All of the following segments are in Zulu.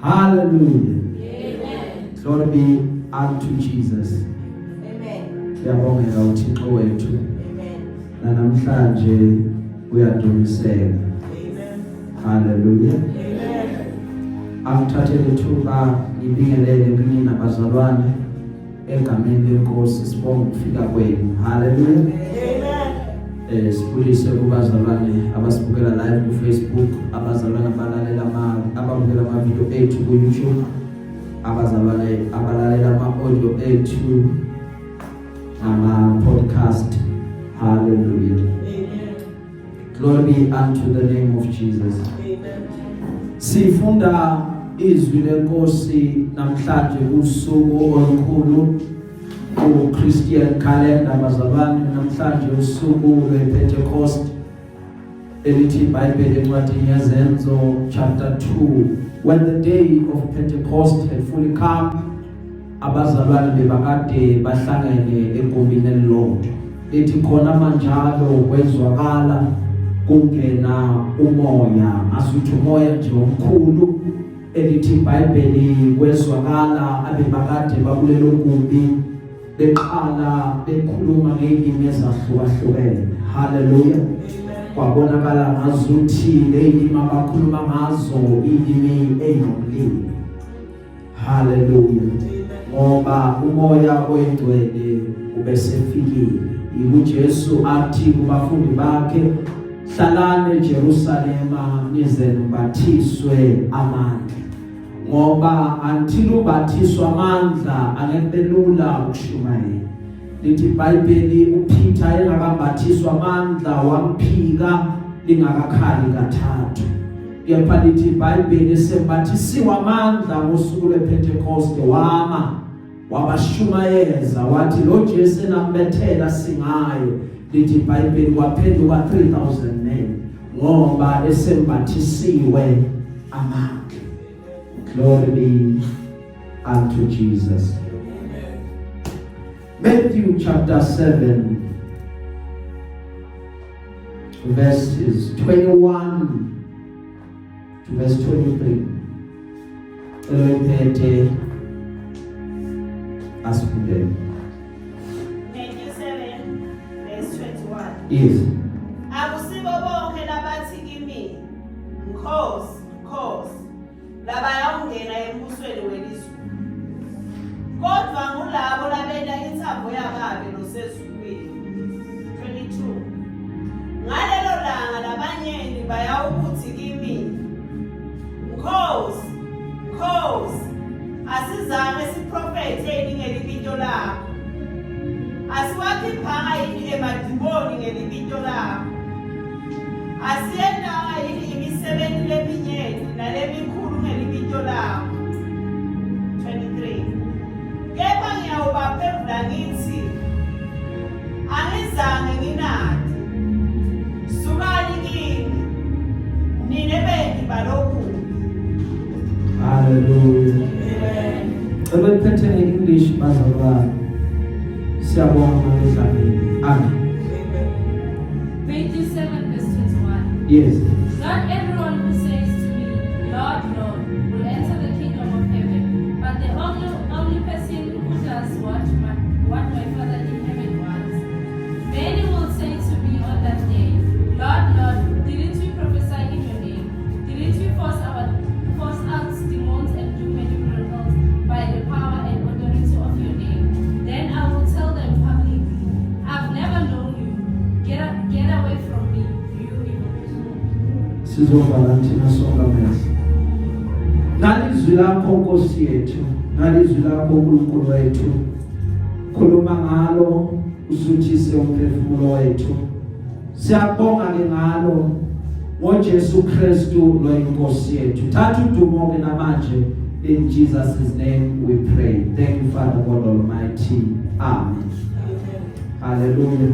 Hallelujah. Amen. Glory be unto Jesus. Amen. Siyabongela uThixo wethu. Amen. Na namhlanje uyadumiseka. Amen. Hallelujah. Amen. Angithathele ithuba ngibingelele kini nabazalwane egameni lenkosi sibonga ukufika kwenu. Hallelujah. Amen. Sibulise kubazalwane abasibukela live ku Facebook, abazalwane ababukela ama video ethu ku YouTube, abazalwane abalalela ama audio ethu ama podcast. Hallelujah. Amen. Glory be unto the name of Jesus. Amen. Sifunda izwi lenkosi namhlanje usuku olukhulu ku Christian calendar bazalwane. Namhlanje usuku lwePentecost elithi iBhayibheli encwadini yeZenzo chapter 2. When the day of Pentecost had fully come, abazalwane bebakade bahlangene egumbini elilodwa. Lithi khona manjalo kwezwakala kungena umoya, asuthi umoya nje omkhulu. Elithi iBhayibheli kwezwakala abebakade bakulelo gumbi beqala bekhuluma ngezilimi ezahlukahlukene. Hallelujah. Kwabonakala ngazuthi lezilimi abakhuluma ngazo izilimi ezinomlilo. Hallelujah. Ngoba umoya oyingcwele ubesefikile. uJesu athi kubafundi bakhe, hlalane eJerusalema nize nibathiswe amandla. Ngoba until ubathiswa amandla angeke lula ukushumayela. Lithi iBhayibheli uPeter engakambathiswa amandla wamphika lingakakhali kathathu. Kepha lithi iBhayibheli sembathisiwa amandla ngosuku lwePentecost wabashumayeza wathi lo Jesu enambethela singayo. Lithi iBhayibheli kwaphenduka 3,000 men ngoba esembathisiwe amandla. Glory be unto Jesus. Matthew chapter 7 verses 21 to verse 23. Eloipete asifundele. Matthew 7 verse 21. Yes. Akusibo bonke labathi kimi, Nkosi, Nkosi, labayawungena embusweni welizwe. Kodwa ngulabo labenda intsambo yababe losezulwini. 22. Ngalelo langa labanyeni bayawukuthi kimi, Nkosi, Nkosi, asizange siprofetheni ngelibito lakho. Asiwakhiphanga yini emadimoni ngelibito lakho. Asiyendanga yini imisebenzi leminyeni nalemikhulu ngelibito lakho. 23. Kepha ngiyawubaphendula ngithi, angizange nginade. Sukani kimi, nine bendi balokubi. Hallelujah. Amen. Eloipete English bazalwane. Siyabonga ngezamini. Amen. Matthew 7 verse 21. Yes. Not everyone who says to me, Lord, Lord, will enter the kingdom of heaven, but the only person who does what my Father in heaven wants. Many will say to me on that day, Lord, Lord, didn't we prophesy in your name? Didn't we force out demons and do many miracles by the power and authority of your name? Then I will tell them publicly, I've never known you. Get away from me, you evil. Sizovala thina sonke amehlo. Nalizwi lakho Nkosi yethu, nalizwi lakho uNkulunkulu wethu. Khuluma ngalo usuthise umphefumulo wethu. Siyabonga ke ngalo ngoJesu Kristu lo Nkosi yethu. Thatha udumo ke namanje. In Jesus' name we pray. Thank you, Father God Almighty. Amen. Hallelujah.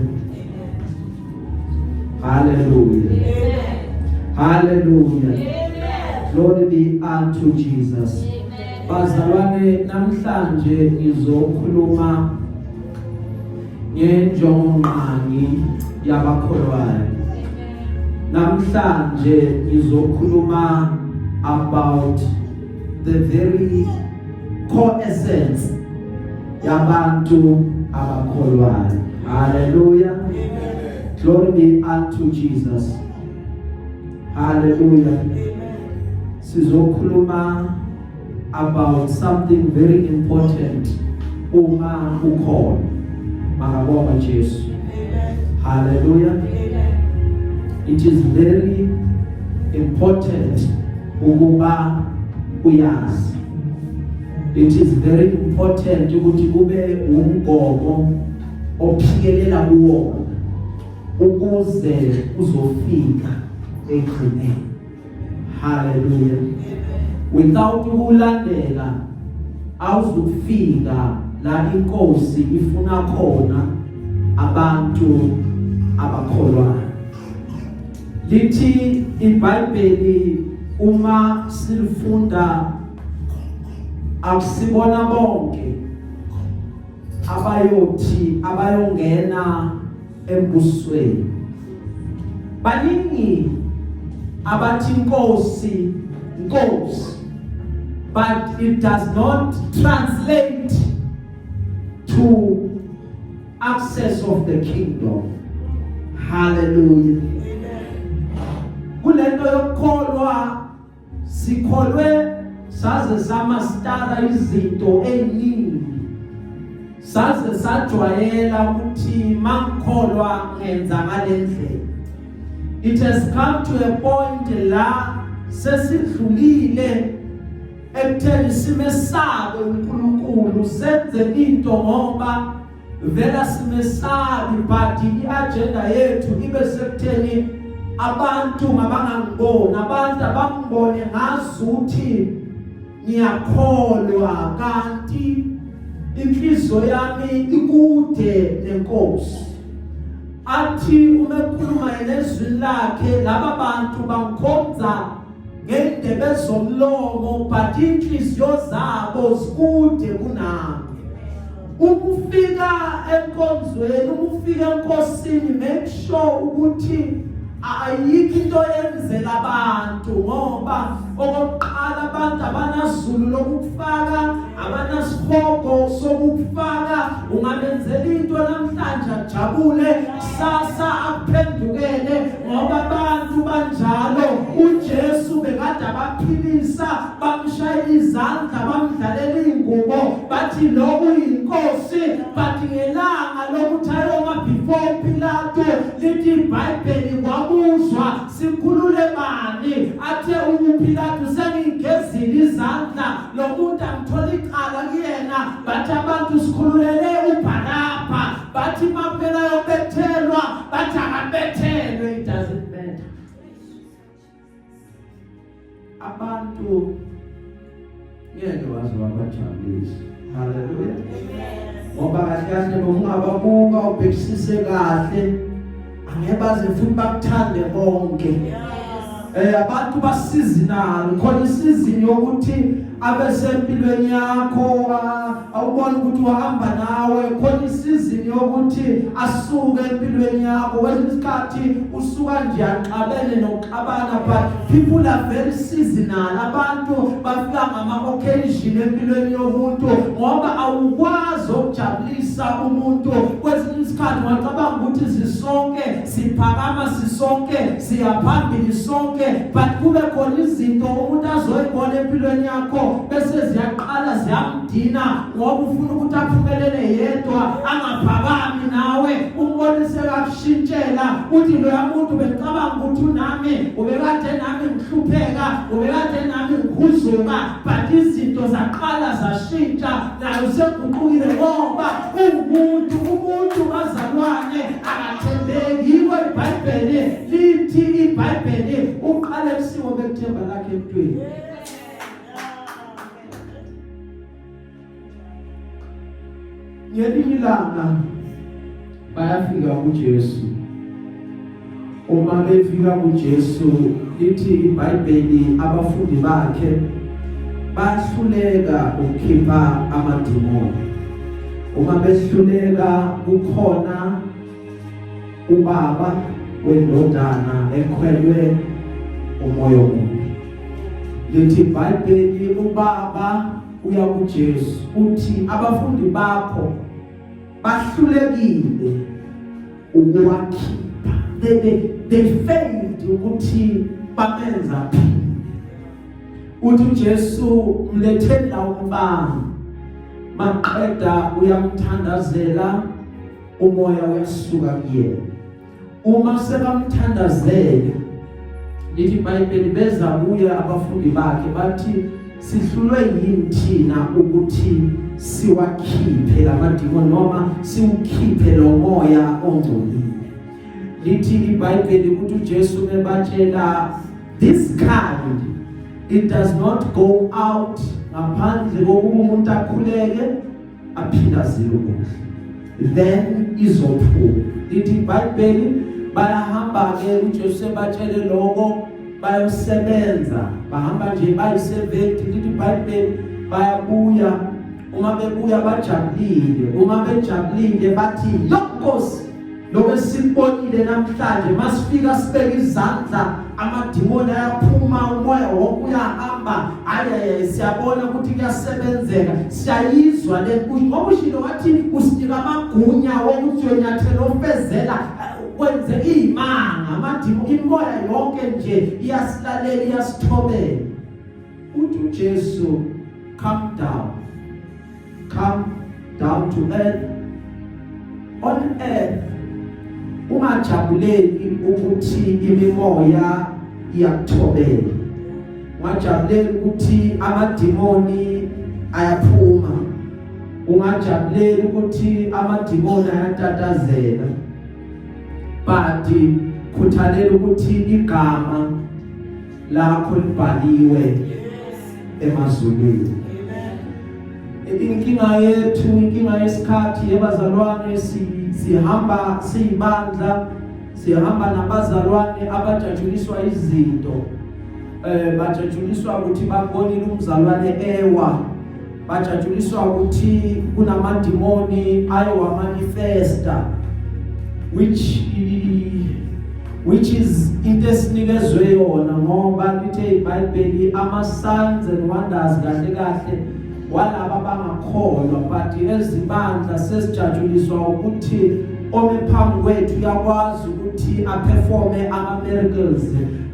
Hallelujah. Amen. Hallelujah. Amen. Glory be unto Jesus. Amen. Bazalwane, namhlanje ngizokhuluma ngenjongonqangi yabakholwayo. Namhlanje ngizokhuluma about the very core essence yabantu abakholwayo. Hallelujah. Glory be unto Jesus. Hallelujah. Sizokhuluma about something very important. Uma ukhona makabonga Jesu. Hallelujah. It is very important ukuba uyazi. It is very important ukuthi kube umgomo ophikelela kuwo ukuze uzofika ekugcineni. Hallelujah. Without ukulandela awuzufika la inkosi ifuna khona abantu abakholwayo. Lithi iBhayibheli uma silifunda akusibona bonke abayongena embusweni. Baningi abathi inkosi, but it does not translate to access of the kingdom. Hallelujah. Kulento yokukholwa sikholwe saze samastara izinto eziningi. Saze sajwayela ukuthi mangikholwa ngenza ngalendlela. It has come to a point la sesidlulile ekutheni simesabe uNkulunkulu senze into ngoba vela simesabi, but i-agenda yethu ibe sekutheni abantu mabangangiboni, abantu abangibone ngazuthi ngiyakholwa kanti inhliziyo yami ikude nenkosi. Athi uma ekhuluma nezwi lakhe laba bantu bangikhonza ngendebe zomlomo but inhliziyo zabo zikude kunami. Ukufika enkonzweni, ukufika enkosini, make sure ukuthi ayikho into yenzela abantu ngoba okokuqala abantu abanazulu lokufaka, abanasihogo sokufaka. Ungabenzela into namhlanje ajabule, kusasa akuphendukele ngoba abantu banjalo. uJesu bekade abaphilisa, bamshayela izandla, bamdlalela ingubo, bathi lo uyinkosi. But ngelanga lokuthi ayoma before Pilato, lithi iBhayibheli kwabuzwa sikhulule bani, athe uPilato sengigezile izandla, lo muntu angithola icala kuyena. Bathi abantu sikhululele uBarabha, bathi maphela yobethelwa, bathi akabethelwe. It doesn't matter. Abantu ngeke wazwabajabulisa. Hallelujah. Ngoba kahle noma ungababuka ubhekisise kahle angeke baze futhi bakuthande bonke. Abantu basizinalo khona isizini yokuthi abesempilweni yakho awubona ukuthi uhamba nawe. Khona isizini yokuthi asuke empilweni yakho. Kwesinye isikhathi usuka nje aqabene nokuxabana, but people are very seasonal. Abantu bafika ngama occasion empilweni yomuntu ngoba awukwazi ukujabulisa umuntu. Kwesinye isikhathi wacabanga ukuthi sisonke siphakama, sisonke siyaphambili sonke, but kube khona izinto umuntu azoyibona empilweni yakho bese ziyaqala ziyamdina ngoba ufuna ukuthi aphumelele yedwa angaphakami nawe. Umbonise kakushintshela uthi lo yamuntu becabanga ukuthi unami, ubekade nami ngihlupheka, ubekade nami ngikhuzuka, but izinto zaqala zashintsha, nayo sekuqukile ngoba umuntu bazalwane akathembeki. Yiko iBhayibheli lithi, iBhayibheli uqale kusiwo bekuthemba lakhe emntwini. Ngelinye ilanga bayafika kuJesu. Uma befika kuJesu, lithi iBhayibheli abafundi bakhe bahluleka ukukhipha amadimoni. Uma behluleka kukhona ubaba wendodana ekhwelwe umoya omubi. lithi iBhayibheli ubaba uya kuJesu uthi abafundi bakho bahlulekile ukuwakhipha. They failed ukuthi bamenza phi. Uthi uJesu mletheni la umfana, maqeda uyamthandazela umoya uyasuka kuyena. Uma sekamthandazele lithi iBhayibheli beza kuye abafundi bakhe bathi sihlulwe yini thina ukuthi siwakhiphe lamadimoni noma siwukhiphe lo moya ongcolile. Lithi iBhayibheli ukuthi uJesu mebatshela this kind it does not go out ngaphandle kokuba umuntu akhuleke aphinda zilukule then izophuma. Lithi iBhayibheli bayahamba ke uJesu sebatshele lokho bayosebenza bahamba nje bayisebenza. Lithi iBhayibheli bayabuya, uma bebuya bajabulile, uma bejabulile bathi yonkosi lokho sibonile namhlanje masifika sibeke izandla amadimoni ayaphuma umoya wonke uyahamba. Hayi siyabona ukuthi kuyasebenzeka, siyayizwa le ngoba ushilo wathi usinika amagunya wokuthi uyonyathela ofezela kwenze imanga amadimoni imoya yonke nje iyasilalela iyasithobela. Uthi uJesu come down to earth. On earth ungajabuleli ukuthi imimoya iyakuthobela, ungajabuleli ukuthi amadimoni ayaphuma, ungajabuleli ukuthi amadimoni ayatatazela, but khuthalela ukuthi igama lakho libhaliwe emazulwini. Inkinga yethu, inkinga yesikhathi yebazalwane, sihamba siyibandla, sihamba nabazalwane abajajuliswa izinto, bajajuliswa ukuthi babonile umzalwane ewa, bajajuliswa ukuthi kunamadimoni ayo manifesta, which is into esinikezwe yona ngoba lithe iBhayibheli ama signs and wonders kahle kahle walaba bangakholwa, but ezibandla sesijajuliswa ukuthi ome phambi kwethu uyakwazi ukuthi aperforme ama miracles.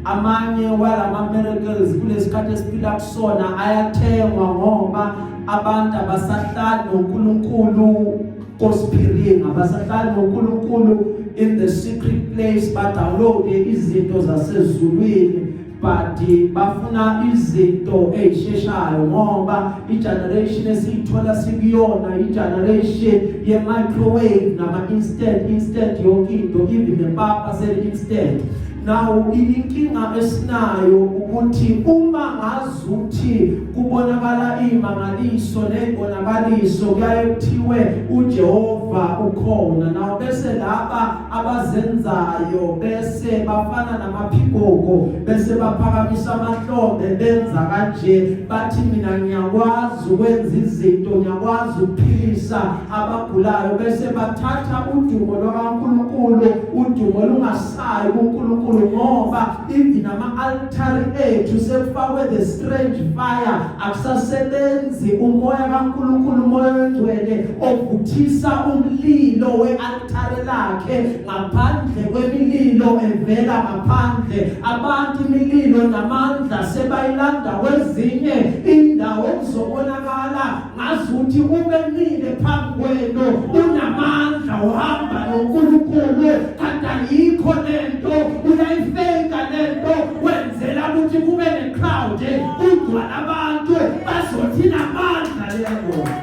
Amanye walama miracles kulesikhathi esiphila kusona ayathengwa ngoba abantu abasahlali noNkulunkulu kospiringa, abasahlali noNkulunkulu in the secret place, badownload izinto zasezulwini, but bafuna izinto ezisheshayo ngoba igeneration esithola sikuyona igeneration ye microwave nama instant yonke into, even nepapa sel instant. Now inkinga esinayo ukuthi uma ngazuthi kubonakala imangaliso nezibonakaliso kuyaye kuthiwe uJehova ukhona, nawo bese laba abazenzayo bese bafana namaphikoko bese baphakamisa amahlombe benza kanje, bathi mina ngiyakwazi ukwenza izinto, ngiyakwazi ukuphilisa abagulayo, bese bathatha udumo lwaNkulunkulu, udumo lungasayi kuNkulunkulu ngoba even ama-altari ethu sekufakwe the strange fire, akusasebenzi umoya kaNkulunkulu, umoya wengcwele ovuthisa umlilo we-altari lakhe ngaphandle kwemililo evela ngaphandle. Abantu imililo namandla sebayilanda kwezinye indawo ekuzobonakala ngazuthi ubenile phambi kwenu unamandla uhamba noNkulunkulu, kanti ayikho lento uyayifeka lento wenzela ukuthi kube ne-crowd kugcwala abantu bazothi namandla leyangoma.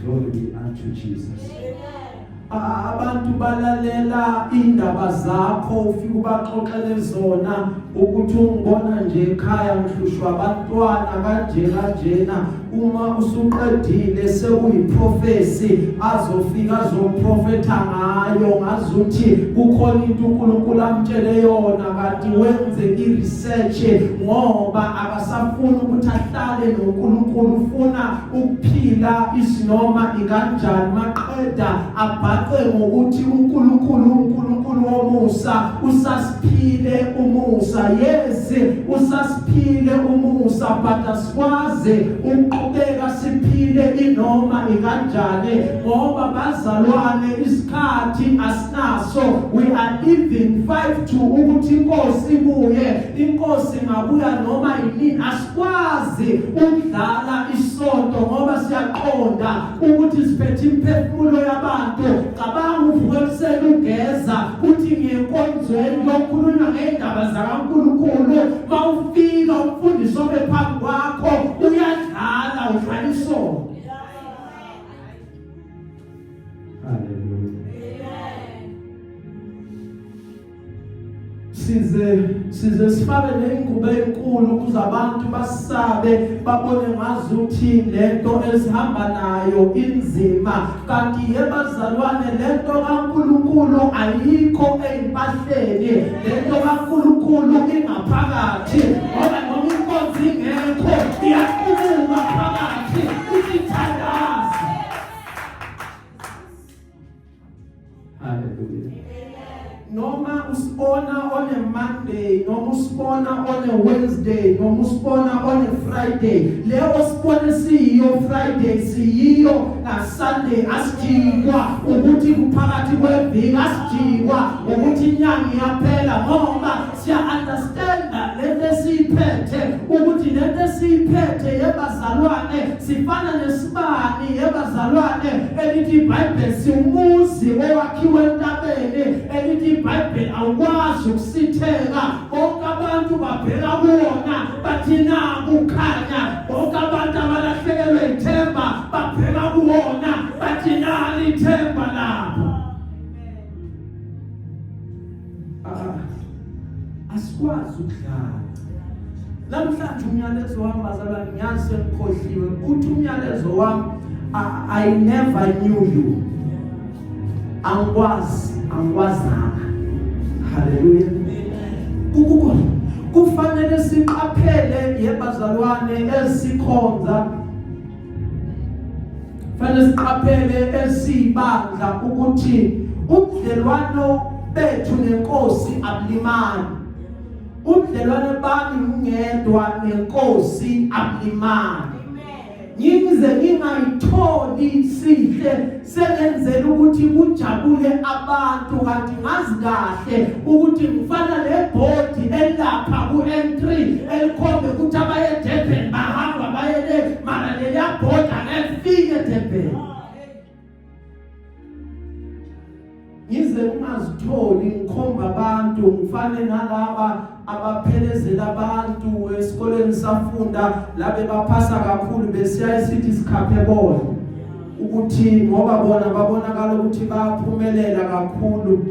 Glory be unto Jesus. Abantu balalela indaba zakho, ufika ubaxoxele zona ukuthi ungibona nje ekhaya ngihlushwa abantwana kanjena. Uma usuqedile sekuyiprofesi azofika azoprofetha ngayo, ngazuthi kukhona into uNkulunkulu amtshele yona, kanti wenze iresearch ngoba akasafuna ukuthi ahlale noNkulunkulu, ufuna ukuphila isinoma ikanjani, maqeda abhaqe ngokuthi uNkulunkulu uNkulunkulu womusa usasiphile umusa. Yes, usasiphile umusa, but asikwazi ukuqhubeka siphile inoma ikanjani ngoba bazalwane isikhathi asinaso. We are living 5 to ukuthi inkosi ibuye. Inkosi ngabuya noma yini, asikwazi ukudlala isonto ngoba siyaqonda ukuthi siphethe imphefumulo yabantu. Cabanga uvuke ekuseni ugeza uthi ngenkonzweni yokukhulunywa ngendaba zakaNkulunkulu, mawufika umfundisi ophambi kwakho uyadlala udlala isonto. Hallelujah. Size sifake neingubo enkulu ukuze abantu basabe babone ngazuthi lento esihamba nayo inzima. Kanti yebazalwane lento kaNkulunkulu ayikho ezimpahleni, lento kaNkulunkulu ingaphakathi. Ngoba noma inkonzo ingekho iyaqhubeka phakathi isithandaza. Hallelujah. Noma usibona on a Monday, noma usibona on a Wednesday, noma usibona on a Friday, leo usibone siyo Friday, siyo na Sunday, asijikwa ukuthi kuphakathi kweviki, asijikwa ukuthi inyanga iyaphela ngoba siya understand lento siyiphethe, ukuthi lento siyiphethe yebazalwane sifana nesibani yebazalwane elithi iBhayibheli siumuzi owakhiwe entabeni, elithi iBhayibheli awukwazi ukusitheka. Bonke abantu babheka kuwona bathi nangu ukhanya, bonke abantu abalahlekelwe ithemba babheka kuwona bathi nali ithemba lapho. Asikwazi ukudlala. Namhlanje umyalezo wami bazalwane ngiyazi ngikhohliwe. Uthi umyalezo wami I never knew you. Angikwazanga. Hallelujah. Kufanele siqaphele yebazalwane esikhonza. Fanele siqaphele esibandla ukuthi ubudlelwano bethu nenkosi abulimani. Ubudlelwano bami ngedwa nenkosi abulimani. Ngize ngingayitholi sihle sengenzela ukuthi kujabule abantu, kanti ngazi kahle ukuthi ngifana lebhodi elapha ku-N3 elikhombe ukuthi abaye eDurban bahamba bayele, mara leya bhodi angefike eDurban. Ngize ungazitholi ngikhomba abantu ngifane nalaba abaphelezela abantu esikoleni safunda labe baphasa kakhulu besiya isithi sikhaphe bona ukuthi ngoba bona babonakala ukuthi bayaphumelela kakhulu.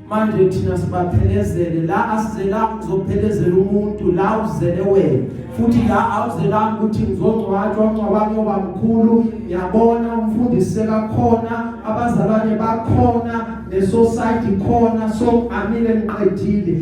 Manje thina sibaphelezele la asizela ngizophelezela umuntu la uzele wena, futhi la awuzelanga ukuthi ngizongcwatshwa ngcwabanye obamkhulu. Yabona umfundisi kakhona, abazalwane bakhona, nesociety khona, so amile ngiqedile.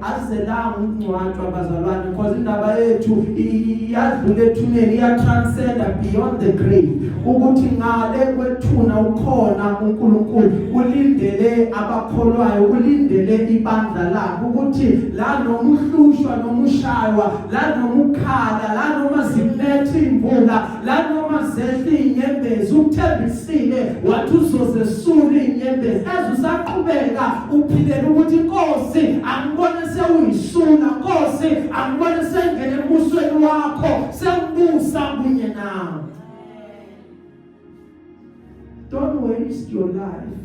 Azelanga ukungcwatshwa abazalwane because indaba yethu iyadlula ethuneni, iyatranscenda beyond the grave. Ukuthi ngale kwethuna ukhona uNkulunkulu ulindele abakholwayo, ulindele ibandla lakhe ukuthi la noma uhlushwa noma ushaywa, la noma ukhala, la noma zilethe imvula, la noma zehle inyembezi, uthembisile wathi uzozesula inyembezi. Usaqhubeka uphilele ukuthi Nkosi angibone sewuyisula, Nkosi angibone sengene embusweni wakho, sengibusa kunye nawe. Don't waste your life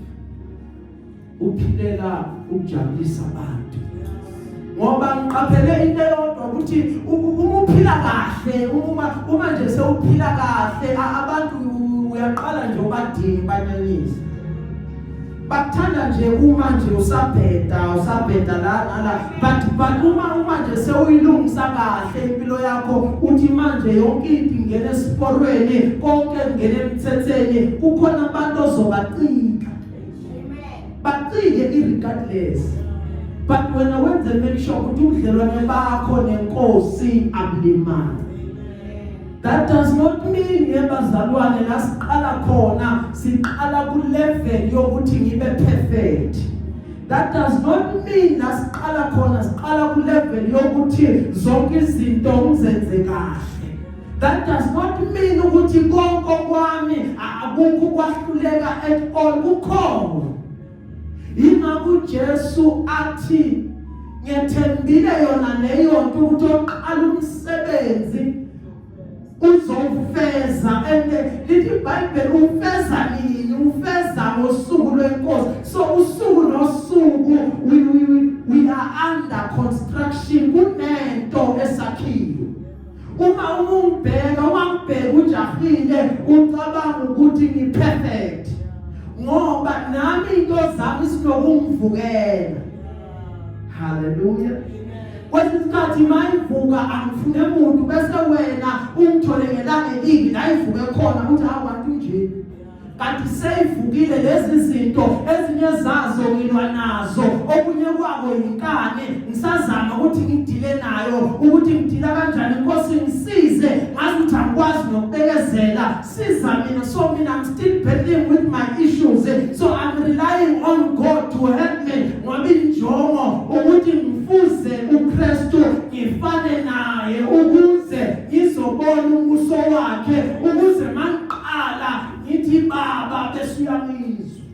uphilela ukujabulisa abantu. Ngoba ngiqaphele into eyodwa ukuthi uma uphila kahle, uma nje sewuphila kahle abantu uyaqala nje ubadinga banyanyisa. Bakuthanda nje uma nje usabheda la but uma nje sewuyilungisa kahle impilo yakho, uthi manje yonke into ingene esiporweni, konke ngene emthetheni, kukhona abantu ozobacika. Bacike irregardless. But when I went to make sure ukuthi ubudlelwane bakho nenkosi abulimani. That does not mean yebazalwane la siqala khona siqala ku level yokuthi ngibe perfect. That does not mean la siqala khona siqala ku level yokuthi zonke izinto ngizenze kahle. That does not mean ukuthi konke kwami akukho kwahluleka at all kukhona. Ingakho Jesu athi ngethembile yona leyo nto ukuthi oqala umsebenzi uzofeza ende lithi iBhayibheli ufeza nini ufeza ngosuku lwenkosi. So usuku nosuku we are under construction kunento esakhiwe. Uma ungibheka ujahile ucabanga ukuthi ni perfect ngoba nami into zami sinokungivukela. Hallelujah. Kwesikhathi mayivuka angifune umuntu bese wena ungithole ngelanga elibi la ivuke khona uthi abantu nje. Kanti seyivukile lezi zinto ezinye zazo ngilwa nazo okunye kwabo yinkane ngisazama ukuthi ngidile nayo ukuthi ngidila kanjani inkosi ngisize ngazi ukuthi angikwazi nokubekezela siza mina. So mina I'm still battling with my issues, so I'm relying on God to help me ngoba injongo ukuthi ngifuze uKristu ngifane naye ukuze ngizobona umbuso wakhe ukuze mangiqala ngithi baba besiyamizwa.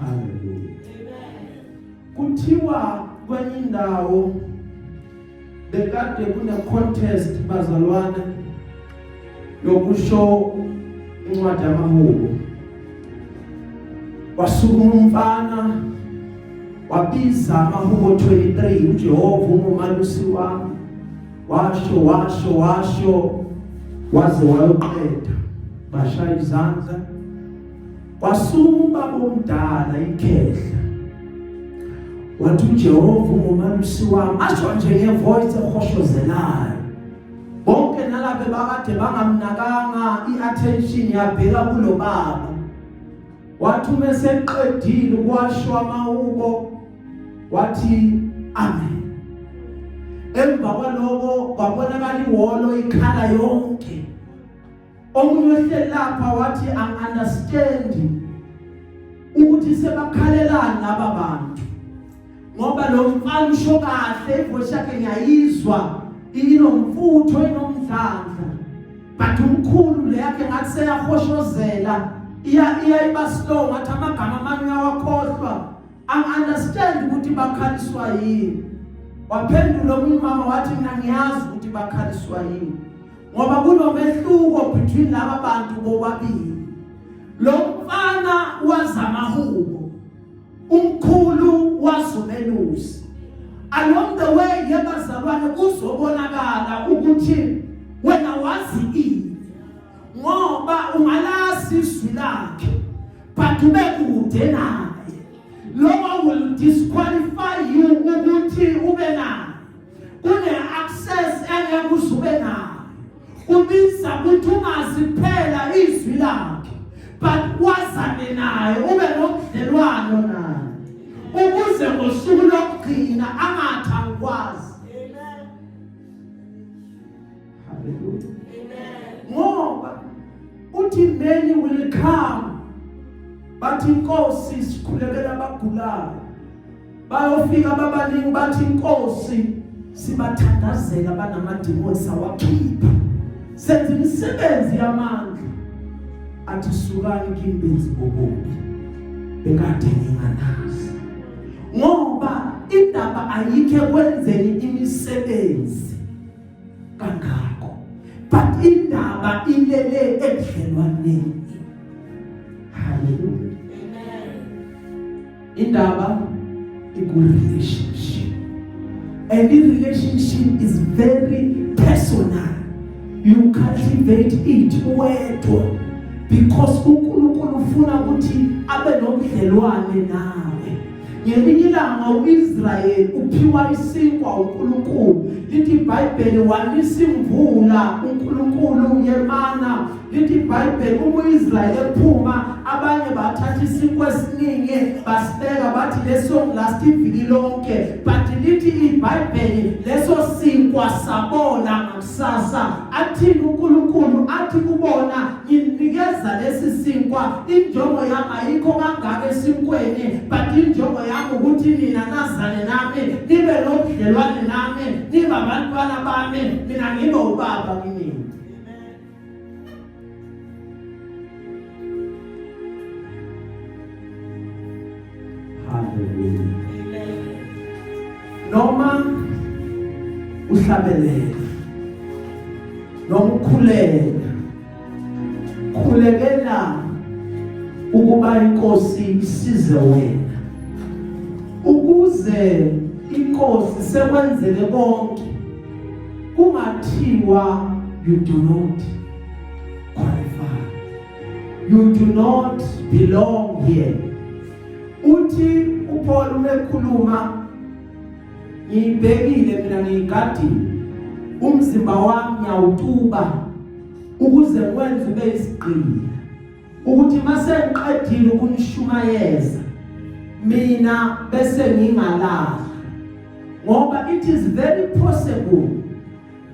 Hallelujah. Kuthiwa kwenye indawo bekade kune contest bazalwane yokusho incwadi yamahubo. Wasukuma umfana wabiza amahubo 23 uJehova umalusi wami washo waze wayoqeda bashaya izandla. Wasuma bomdala ikhehla wathi uJehova umalusi wami asho nje ngevoice ehoshozelayo. Bonke nalaphe bakade bangamnakanga iattention yabheka kulo baba. Wathi meseqedile kwasho amahubo wathi amen. Emva kwaloko kwabonakala iwolo ikhala yonke. Omunye ohleli lapha wathi understand ukuthi sebakhalelana laba bantu ngoba lo mfana usho kahle ivoice yakhe ngiyayizwa inomfutho inomdlandla but umkhulu le yakhe ngathi seyahoshozela iba slow ngathi amagama amanye uyawakhohlwa. Understand ukuthi bakhaliswa yini. Waphendula umama wathi mina ngiyazi ukuthi bakhaliswa yini ngoba kunomehluko between laba bantu bobabili. Lo mfana wazamahubo umkhulu wazumelusi. Along the way yebazalwane kuzobonakala ukuthi wena wazi ini ngoba ungalasi iswi lakhe but ubekude naye. Lowo will disqualify you ukuthi ube naye. Kune access engeke uzube nayo. Kubisa ukuthi ungaziphela izwi lakhe but wazane naye ube nobudlelwano naye ukuze ngosuku lokugcina angathi angikwazi. Hallelujah. Ngoba uthi many will come bathi inkosi sikhulekela abagulayo. Bayofika babaningi bathi inkosi sibathandazela banamadimoni sawakhipha senze imisebenzi yamandla. Athi sukani kimbenzi bobubi bekade nginganazi ngoba indaba ayikho kwenzeni imisebenzi kangako but indaba ilele ebudlelwaneni. Hallelujah. Indaba relationship, and this relationship is very personal. You cultivate it wedwa because uNkulunkulu ufuna ukuthi abe nobudlelwane nawe. Ngelinye ilanga uIsrael uphiwa isinkwa uNkulunkulu. Lithi iBhayibheli wanisa imvula uNkulunkulu yemana. Lithi iBhayibheli uIsrael ephuma abanye bathatha isinkwa esiningi basibeka bathi leso last iviki lonke. But lithi iBhayibheli leso sinkwa sabona ngakusasa athini uNkulunkulu athi kubona nginikeza lesi sinkwa injongo yami ayikho kangaka esinkweni but injongo yami ukuthi nina nazane nami nibe nobudlelwane nami nibe abantwana bami mina ngibe ubaba kimi. Hallelujah. Noma uhlabelele noma ukhuleka khulekela ukuba inkosi isize wena ukuze inkosi sekwenzele konke kungathiwa you do not qualify, you do not belong here. Uthi uPaul umekhuluma ngibhekile mina ngigadile umzimba wami ngiyawutuba ukuze wenze ube isiqili ukuthi mase ngiqedile ukunishumayeza mina bese ngingalala ngoba it is very possible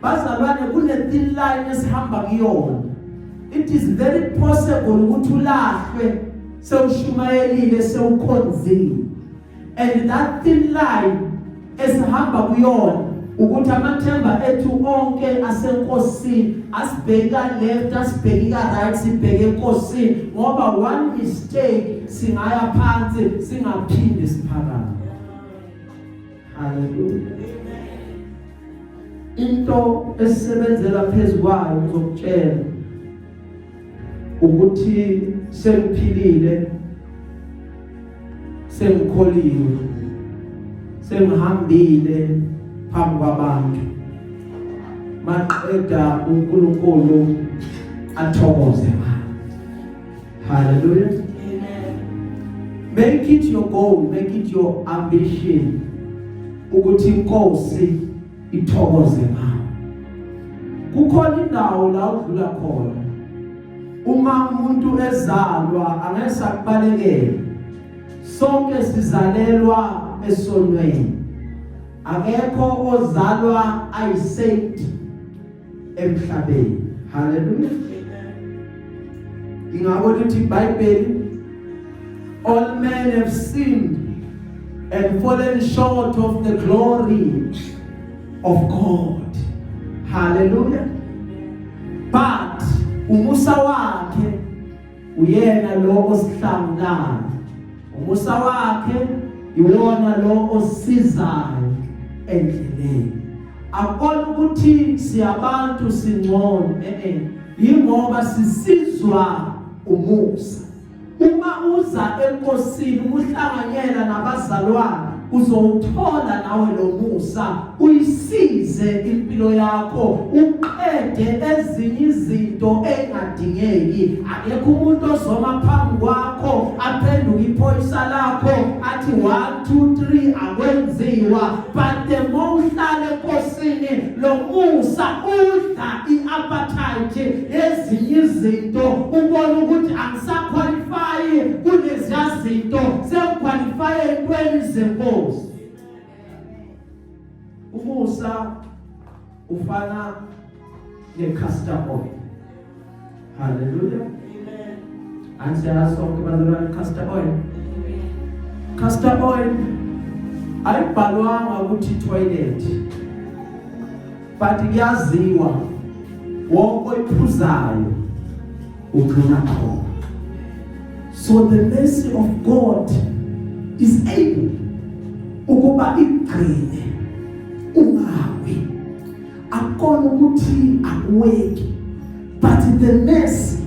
bazalwane kune thin line esihamba kuyona. It is very possible ukuthi ulahlwe sewushumayelile sewukhonzile and that thin line esihamba kuyona ukuthi amathemba ethu onke asenkosini asibheka left asibheka right sibheke enkosini ngoba one mistake singaya phansi singaphindi siphakame. Hallelujah. Into esebenzela phezukwayo ngizokutshela ukuthi sengiphilile sengikholiwe sengihambile phambi kwabantu maqeda uNkulunkulu athokoze ngami. Hallelujah. Amen. Make it your goal, make it your ambition ukuthi inkosi ithokoze ngami. Kukhona indawo la udlula khona uma umuntu ezalwa angesakubalekela sonke sizalelwa esonweni akekho ozalwa ayisaved emhlabeni. Hallelujah. Ingakho lithi iBhayibheli all men have sinned and fallen short of the glory of God. Hallelujah. But umusa wakhe uyena lo osihlangana. Umusa wakhe iwona lo osizayo endleleni. Akona ukuthi siyabantu singcono yingoba sisizwa umusa. Uma uza enkosini uhlanganyela nabazalwane uzowuthola nawe lo musa uyisize impilo yakho uqede ezinye izinto engadingeki. Akekho umuntu ozoma phambi kwakho aphenduka iphoyisa lakho athi 1 2 3 akwenziwa but the more uhlala enkosini lo musa udla iappetite ezinye izinto ubona ukuthi angisaqualify kulezi zinto sengiqualify entweni zenkosi. Umusa ufana ne-castor oil. Hallelujah. Amen. Ansiyasonke bazalwane castor oil. Castor oil ayibhalwanga ukuthi toilet but kuyaziwa wonke oyiphuzayo ugcina khona. So the mercy of God is able ukuba igcine ungawi akona ukuthi akuweki but the mercy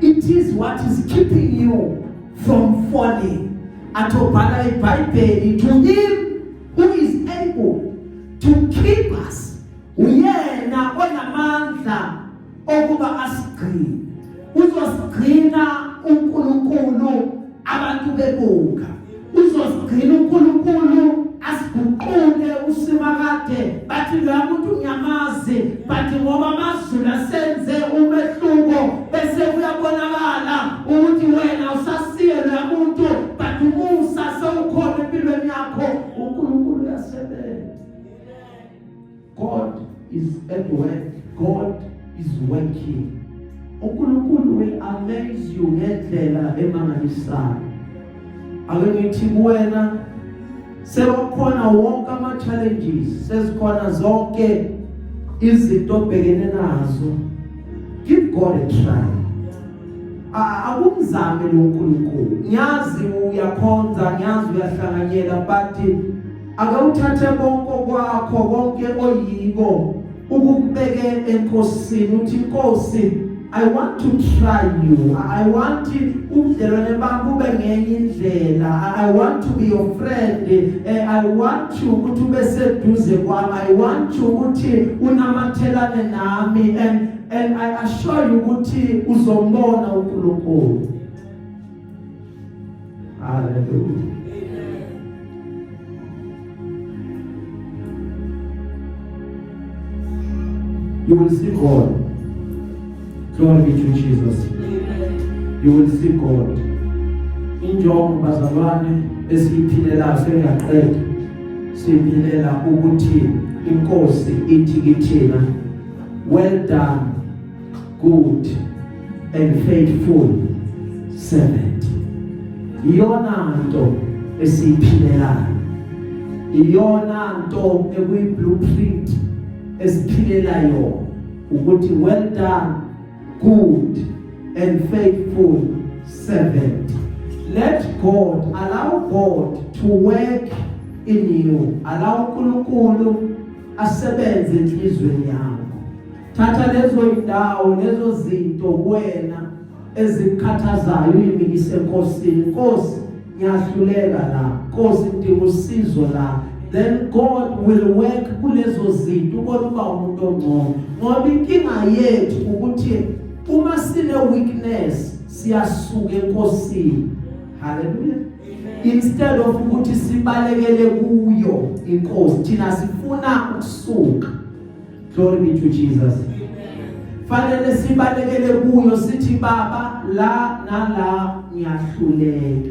it is what is keeping you from falling. Atobhala iBhayibheli to him who is able to keep us uyena onamandla okuba asigcine uzosigcina uNkulunkulu abantu bebuka uzosigcina uNkulunkulu asiguqule usimakade bathi lo muntu unyamazi bathi ngoba amazulu asenze umehluko bese uyabonakala ukuthi wena usasiye lo muntu bathi umusa sewukhona empilweni yakho uNkulunkulu uyasebenza. God is at work. God is working. uNkulunkulu will amaze you ngendlela emangalisayo. Ake ngithi kuwena sewakhona wonke ama-challenges, sezikhona zonke izinto obhekene nazo. Give God a try. Akumzame lo uNkulunkulu. Ngiyazi uyakhonza, ngiyazi uyahlanganyela, but akawuthathe konke kwakho, konke oyiko, ukubeke enkosini, uthi Nkosi, I want to try you. I want ubudlelwane bami bube ngenye indlela. I want to be your friend. I want you ukuthi ube seduze kwami. I want you ukuthi unamathelane nami, and I assure you ukuthi uzombona uNkulunkulu. Hallelujah. You will see God. Glory be to Jesus. Amen. You will see God. Injongo bazalwane esiyiphilela sengaqeda. Siphilela ukuthi inkosi ithi kithina, well done, good and faithful servant. Iyona nto esiyiphilela. Iyona nto ekuyi blueprint esiphilela yona ukuthi well done, good and faithful servant. Let God, allow God to work in you. Allow uNkulunkulu asebenze enhlizweni yakho. Thatha lezo indawo, lezo zinto kuwena ezikhathazayo uyimikise enkosini. Nkosi, ngiyahluleka la. Nkosi, ngidinga usizo la. Then God will work kulezo zinto ubona uba umuntu ongcono. Ngoba inkinga yethu ukuthi uma sine weakness siyasuka enkosini. Hallelujah. Instead of ukuthi sibalekele kuyo inkosi, thina sifuna ukusuka. Glory be to Jesus. Fanele sibalekele kuyo sithi Baba la nala ngiyahluleka.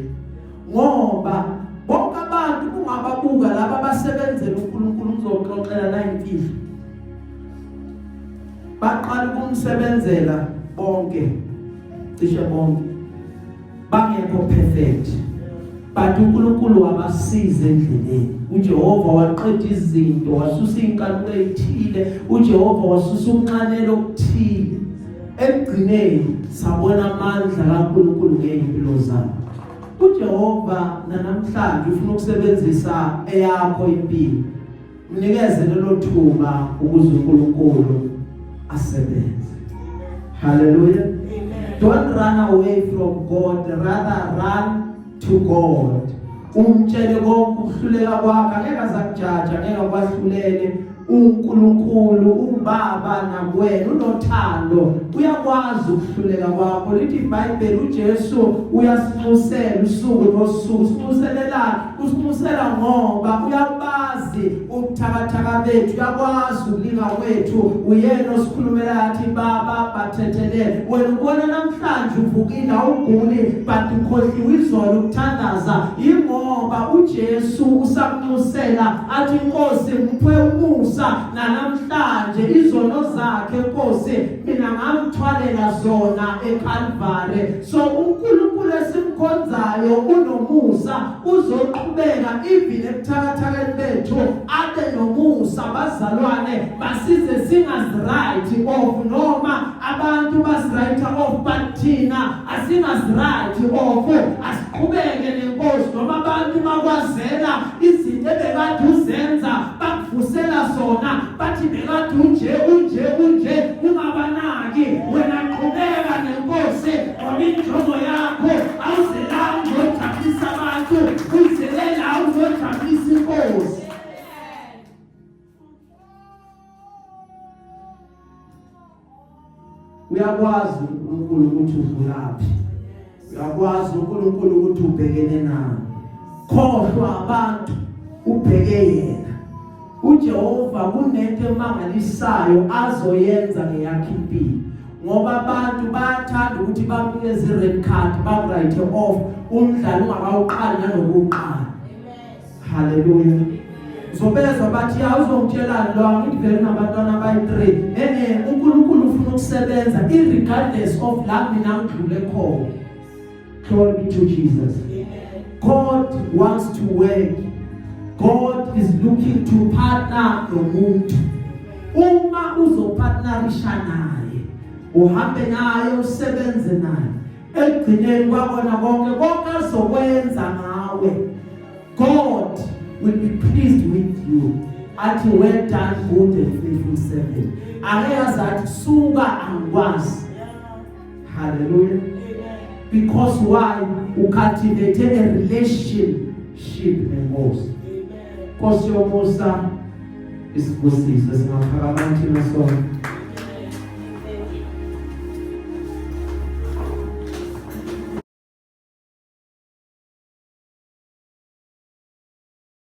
Ngoba bonke abantu kungababuka laba abasebenzela uNkulunkulu uzoxoxela la imfihlo. Baqala ukumsebenzela bonke, cishe bonke bangekho perfect, but uNkulunkulu wabasiza endleleni. uJehova waqeda izinto, wasusa inkanuko ezithile, uJehova wasusa umnqanelo okuthile. Ekugcineni sabona amandla kaNkulunkulu ngempilo zabo. uJehova namhlanje ufuna ukusebenzisa eyakho impilo. Mnikeze lelo thuba ukuze uNkulunkulu asebenze. Hallelujah. Amen. Don't run away from God, rather run to God. Umtshele konke ukuhluleka kwakhe, angeke azakujaja, angeke akwahlulele. uNkulunkulu uBaba nakwena unothando, uyakwazi ukuhluleka kwakho. Lithi iBhayibheli uJesu uyasiphusela usuku nosuku. Siphuselela, usiphusela ngoba uyabazi ubuthakathaka bethu, uyakwazi ukulinga kwethu. Uyena osikhulumela athi Baba bathethelele. Wena ubona namhlanje uvukile awuguli, but ukhohliwe izolo ukuthandaza, ingoba uJesu usakuncusela athi Nkosi ngiphe umusa na namhlanje izono zakhe Nkosi mina ngamthwalela zona eCalvary. So uNkulunkulu esimkhonzayo unomusa, uzoqhubeka even ebuthakathakeni bethu abe nomusa. Bazalwane basize singaziright off, noma abantu basiright off, but thina asingaziright off. Asiqhubeke nenkosi noma abantu bakwazela izinto ebekade uzenza bakuvusela zona, bathi bekade unje ungabanaki. Wena qhubeka nenkosi ngoba injongo yakho awuzelanga ukujabulisa abantu, uyizelela ukujabulisa inkosi. Uyakwazi uNkulunkulu ukuthi uvulaphi, uyakwazi uNkulunkulu ukuthi ubhekene nani. Khohlwa abantu, ubheke yena. uJehova kunento emangalisayo azoyenza ngeyakhe impilo, ngoba abantu bayathanda ukuthi banikeze red card, bakurayithe off umdlalo ungakawuqali nanokuqala. Hallelujah. Uzobezwa bathi awuzongitshela lo ngivele nabantwana abayi3. uNkulunkulu ufuna ukusebenza irregardless of la mina ngidlule khona. Glory be to Jesus. God wants to work. God is looking to partner nomuntu. Uma uzopartnerisha naye, uhambe naye usebenze naye, egcineni kwakona konke azokwenza ngawe, God will be pleased with you. Athi well done, good and faithful servant. Akayazathi suka angikwazi. Hallelujah. Because why? Cultivate a relationship nenkosi. Nkosi yomusa isibusise singaphakamathi nasona.